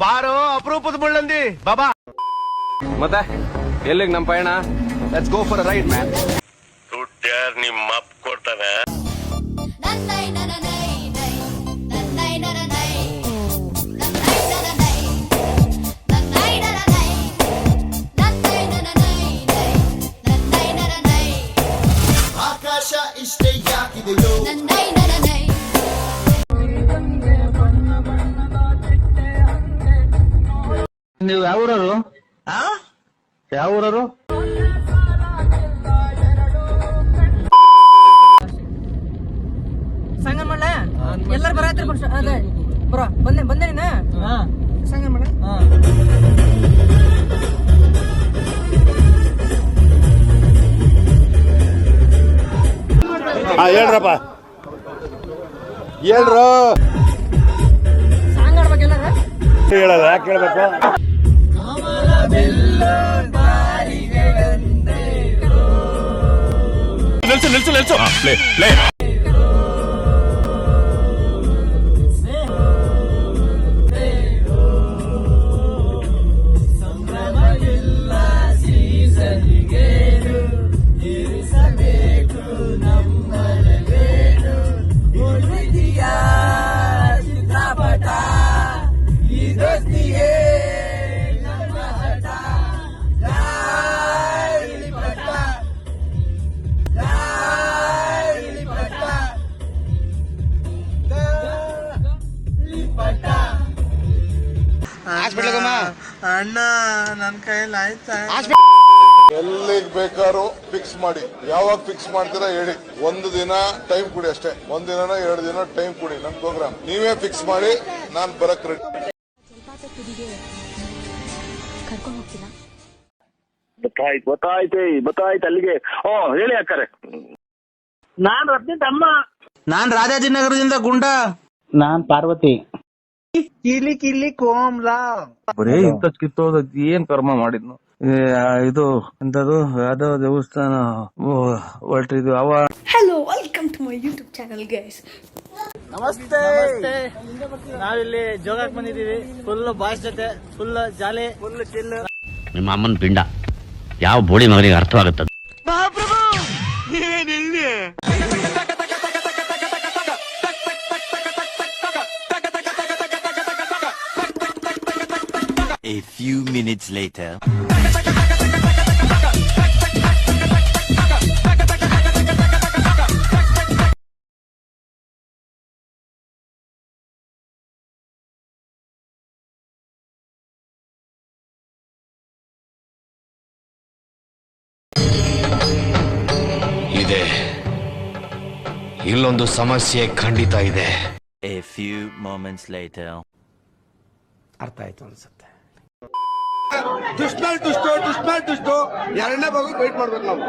ಬಾರೋ ಅಪರೂಪದ ಮುಳ್ಳಂದಿ ಬಾಬಾ. ಮತ್ತೆ ಎಲ್ಲಿಗೆ ನಮ್ಮ ಪಯಣ? Let's go for a ride man. ದುಡ್ಡ್ಯಾರ್ ನಿಮ್ಮ ಅಪ್ಪ ಕೊಡ್ತಾನೆ. ಆಕಾಶ ಇಷ್ಟೇ ಯಾಕಿದೆಯೋ ನೀವು ಯಾವ ಊರವರು? ಯಾವ ಊರವರು? ಸಂಗ ಮಾಡ ಎಲ್ಲರೂ ಬರತ್ರಿ ಅದೇ ಬರೋ ಬಂದೆ ನೀನ ಸಂಗ ಮಾಡ. ಹೇಳ್ರಪ್ಪ, ಹೇಳ್ರು. ಸಾಂಗ್ ಆಡ್ಬೇಕು ಎಲ್ಲಾರ. ಹೇಳಲ್ಲ, ಯಾಕೆ ಹೇಳ್ಬೇಕು? ನಿಲ್ಸು. ಪ್ಲೇ ಅಣ್ಣ ನನ್ ಕೈಯಲ್ಲಿ ಆಯ್ತಾ? ಎಲ್ಲಿಗೆ ಬೇಕಾದ್ರೂ ಫಿಕ್ಸ್ ಮಾಡಿ. ಯಾವಾಗ ಫಿಕ್ಸ್ ಮಾಡ್ತೀರಾ ಹೇಳಿ. ಒಂದು ದಿನ ಟೈಮ್ ಕೊಡಿ ಅಷ್ಟೇ. 1 ದಿನ 2 ದಿನ ಟೈಮ್ ಕೊಡಿ. ನನ್ ಪ್ರೋಗ್ರಾಮ್ ನೀವೇ ಫಿಕ್ಸ್ ಮಾಡಿ, ನಾನ್ ಬರಕ್ ರೆಡಿ. ಗೊತ್ತಾಯ್ತು ಅಲ್ಲಿಗೆ. ಹೇಳಿ ಅಕ್ಕರೆ. ನಾನ್ ರತ್ನಿ ತಮ್ಮ. ನಾನ್ ರಾಜಾಜಿನಗರದಿಂದ ಗುಂಡ. ನಾನ್ ಪಾರ್ವತಿ. ಕಿಲಿ ಕೋಮ್ಲಾ. ಬರೀ ಇಂತ ಕಿತ್ತೋದ ಏನ್ ಕರ್ಮ ಮಾಡಿದ್ನು. ಇದು ಎಂತದು ಯಾವ್ದೋ ದೇವಸ್ಥಾನ ಹೊರಟಿದ್ವಿ ಅವ. Hello, welcome to my YouTube channel, guys. ನಮಸ್ತೆ. ನಾವಿಲ್ಲಿ ಜೋಗಕ್ಕೆ ಬಂದಿದೀವಿ. ಫುಲ್ ಬಾಯ್ಸ್ ಜೊತೆ ಫುಲ್ ಜಾಲಿ, ಫುಲ್ ಚಿಲ್. ನಿಮ್ಮ ಅಮ್ಮನ ಪಿಂಡ ಯಾವ ಬೋಳಿ ಮಗನಿಗೆ ಅರ್ಥವಾಗುತ್ತದೆ? A few minutes later. ಇದೆ, ಇಲ್ಲೊಂದು ಸಮಸ್ಯೆ ಖಂಡಿತ ಇದೆ. A few moments later. ಅರ್ಥ ಆಯ್ತು ಅನ್ಸುತ್ತೆ. ದುಷ್ಟ 2ನೇ ಭಾಗ ವೇಟ್ ಮಾಡ್ಬೇಕು ನಾವು.